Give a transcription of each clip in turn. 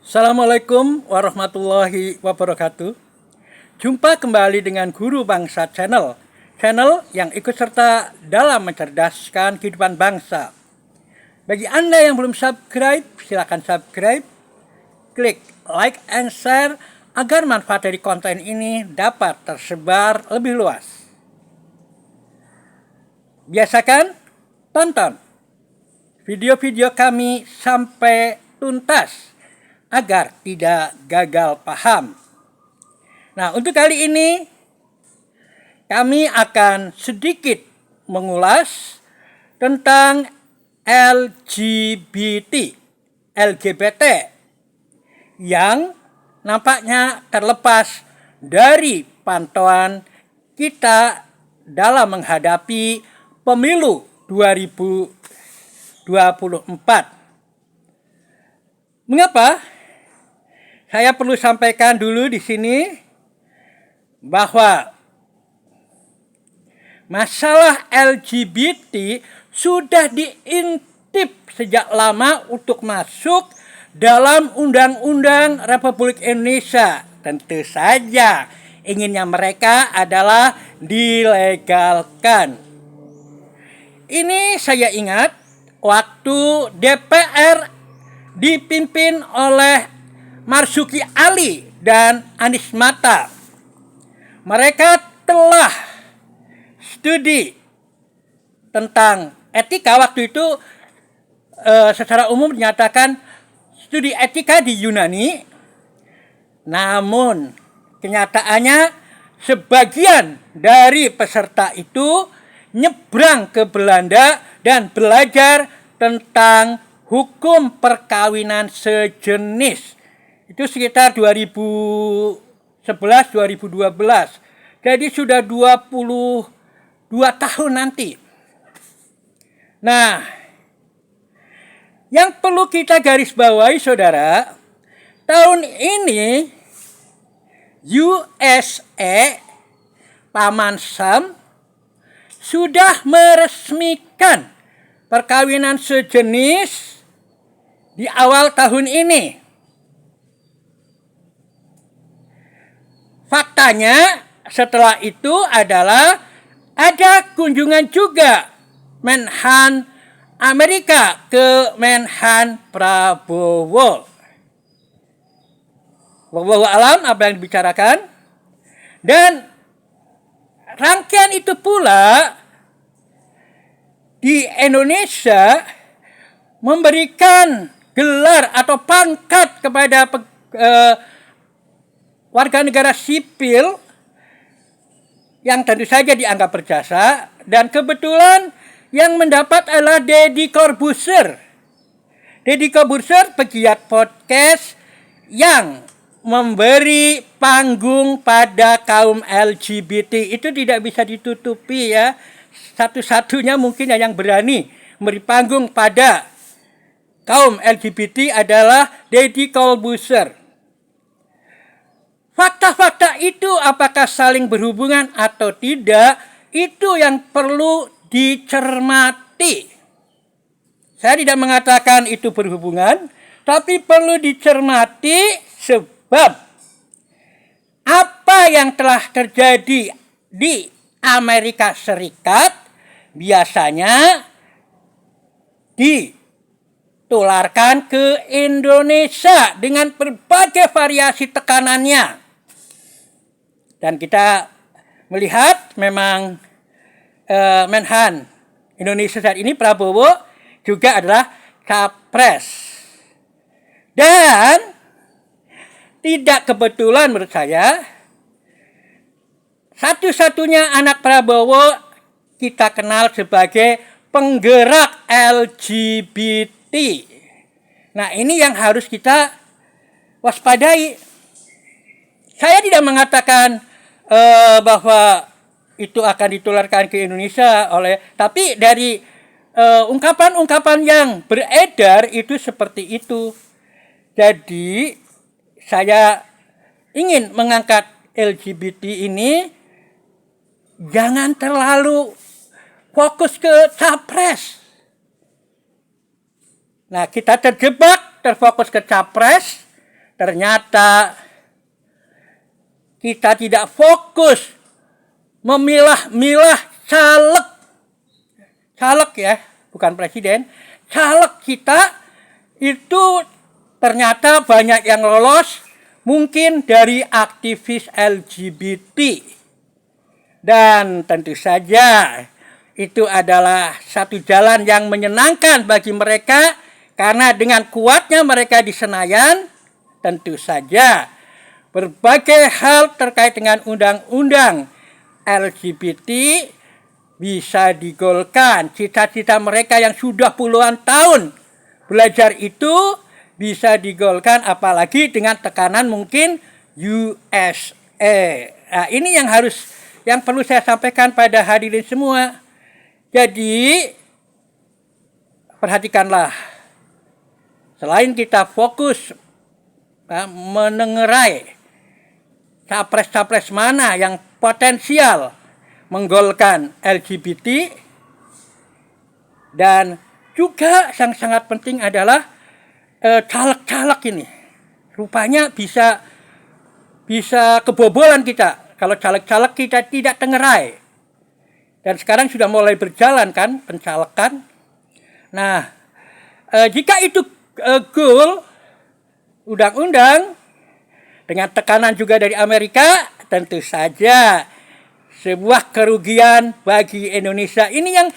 Assalamualaikum warahmatullahi wabarakatuh. Jumpa kembali dengan Guru Bangsa Channel, channel yang ikut serta dalam mencerdaskan kehidupan bangsa. Bagi Anda yang belum subscribe, silakan subscribe, klik like and share agar manfaat dari konten ini dapat tersebar lebih luas. Biasakan tonton video-video kami sampai tuntas agar tidak gagal paham. Nah, untuk kali ini kami akan sedikit mengulas tentang LGBT yang nampaknya terlepas dari pantauan kita dalam menghadapi pemilu 2024. Mengapa? Saya perlu sampaikan dulu di sini bahwa masalah LGBT sudah diintip sejak lama untuk masuk dalam Undang-Undang Republik Indonesia. Tentu saja inginnya mereka adalah dilegalkan. Ini saya ingat waktu DPR dipimpin oleh Marzuki Ali dan Anies Mata. Mereka telah studi tentang etika. Waktu itu secara umum dinyatakan studi etika di Yunani. Namun kenyataannya sebagian dari peserta itu nyebrang ke Belanda dan belajar tentang hukum perkawinan sejenis. Itu sekitar 2011-2012. Jadi sudah 22 tahun nanti. Nah, yang perlu kita garis bawahi saudara, tahun ini USA Paman Sam sudah meresmikan perkawinan sejenis di awal tahun ini. Faktanya setelah itu adalah ada kunjungan juga Menhan Amerika ke Menhan Prabowo. Wallahu alam apa yang dibicarakan. Dan rangkaian itu pula di Indonesia memberikan gelar atau pangkat kepada warga negara sipil yang tentu saja dianggap berjasa, dan kebetulan yang mendapat adalah Deddy Corbuzier. Deddy Corbuzier pegiat podcast yang memberi panggung pada kaum LGBT. Itu tidak bisa ditutupi ya. Satu-satunya mungkin yang berani memberi panggung pada kaum LGBT adalah Deddy Corbuzier. Fakta-fakta itu apakah saling berhubungan atau tidak, itu yang perlu dicermati. Saya tidak mengatakan itu berhubungan, tapi perlu dicermati sebab apa yang telah terjadi di Amerika Serikat biasanya ditularkan ke Indonesia dengan berbagai variasi tekanannya. Dan kita melihat memang Menhan Indonesia saat ini Prabowo juga adalah capres. Dan tidak kebetulan menurut saya, satu-satunya anak Prabowo kita kenal sebagai penggerak LGBT. Nah, ini yang harus kita waspadai. Saya tidak mengatakan bahwa itu akan ditularkan ke Indonesia tapi dari ungkapan-ungkapan yang beredar itu seperti itu. Jadi saya ingin mengangkat LGBT ini jangan terlalu fokus ke capres. Nah, kita terjebak terfokus ke capres ternyata kita tidak fokus memilah-milah caleg ya, bukan presiden, caleg kita itu ternyata banyak yang lolos, mungkin dari aktivis LGBT. Dan tentu saja itu adalah satu jalan yang menyenangkan bagi mereka, karena dengan kuatnya mereka di Senayan, tentu saja berbagai hal terkait dengan undang-undang LGBT bisa digolkan. Cita-cita mereka yang sudah puluhan tahun belajar itu bisa digolkan, apalagi dengan tekanan mungkin USA. Nah, ini yang perlu saya sampaikan pada hadirin semua. Jadi perhatikanlah, selain kita fokus menengerai capres-capres mana yang potensial menggolkan LGBT, dan juga yang sangat penting adalah caleg-caleg ini rupanya bisa kebobolan kita kalau caleg-caleg kita tidak tengerai. Dan sekarang sudah mulai berjalan kan pencalekan. Nah, jika itu goal undang-undang dengan tekanan juga dari Amerika, tentu saja sebuah kerugian bagi Indonesia. Ini yang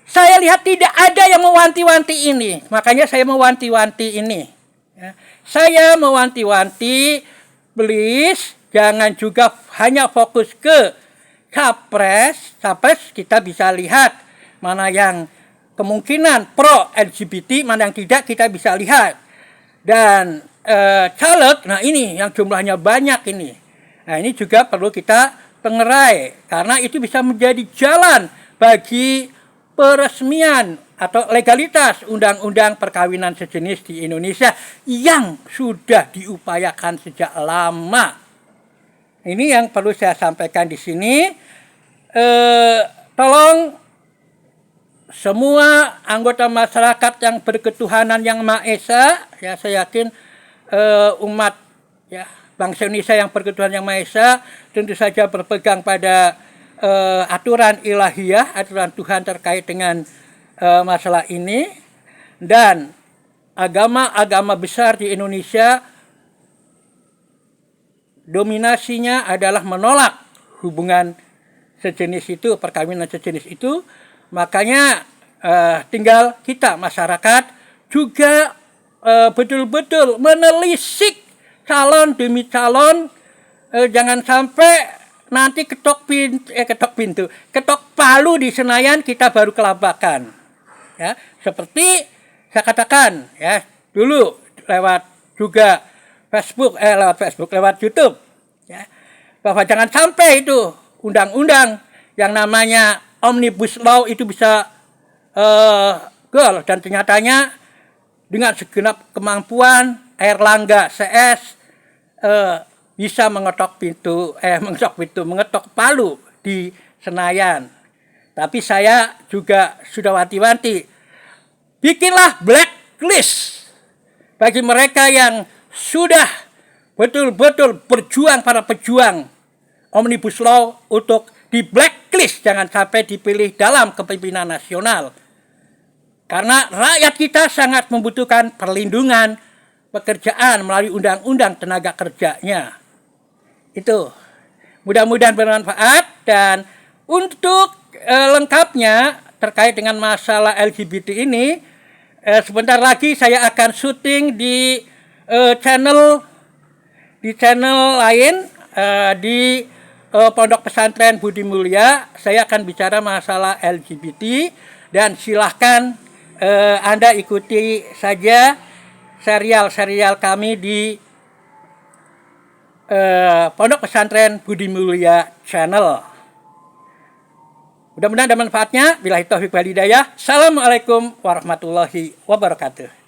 saya lihat tidak ada yang mewanti-wanti ini. Makanya saya mewanti-wanti ini. Ya. Saya mewanti-wanti, please jangan juga hanya fokus ke capres. Capres kita bisa lihat mana yang kemungkinan pro LGBT, mana yang tidak kita bisa lihat. Dan caleg, nah ini yang jumlahnya banyak ini. Nah ini juga perlu kita tengerai, karena itu bisa menjadi jalan bagi peresmian atau legalitas undang-undang perkawinan sejenis di Indonesia yang sudah diupayakan sejak lama. Ini yang perlu saya sampaikan di sini. Tolong semua anggota masyarakat yang berketuhanan yang Maha Esa, ya saya yakin umat ya bangsa Indonesia yang berketuhanan yang Maha Esa tentu saja berpegang pada aturan ilahiyah, aturan Tuhan terkait dengan masalah ini. Dan agama-agama besar di Indonesia dominasinya adalah menolak hubungan sejenis itu, perkawinan sejenis itu. Makanya tinggal kita masyarakat juga betul-betul menelisik calon demi calon, jangan sampai nanti ketok palu di Senayan kita baru kelabakan. Ya, seperti saya katakan ya dulu lewat juga lewat YouTube ya, bahwa jangan sampai itu undang-undang yang namanya Omnibus Law itu bisa dan ternyatanya dengan segenap kemampuan Airlangga CS bisa mengetok palu di Senayan. Tapi saya juga sudah wanti-wanti, bikinlah blacklist bagi mereka yang sudah betul-betul berjuang, para pejuang Omnibus Law, untuk di blacklist, jangan sampai dipilih dalam kepemimpinan nasional. Karena rakyat kita sangat membutuhkan perlindungan pekerjaan melalui undang-undang tenaga kerjanya. Itu mudah-mudahan bermanfaat. Dan untuk lengkapnya terkait dengan masalah LGBT ini, sebentar lagi saya akan syuting di channel lain, di Pondok Pesantren Budi Mulia. Saya akan bicara masalah LGBT, dan silahkan Anda ikuti saja serial kami di Pondok Pesantren Budi Mulia Channel. Mudah-mudahan ada manfaatnya. Billahi taufiq wal hidayah. Assalamualaikum warahmatullahi wabarakatuh.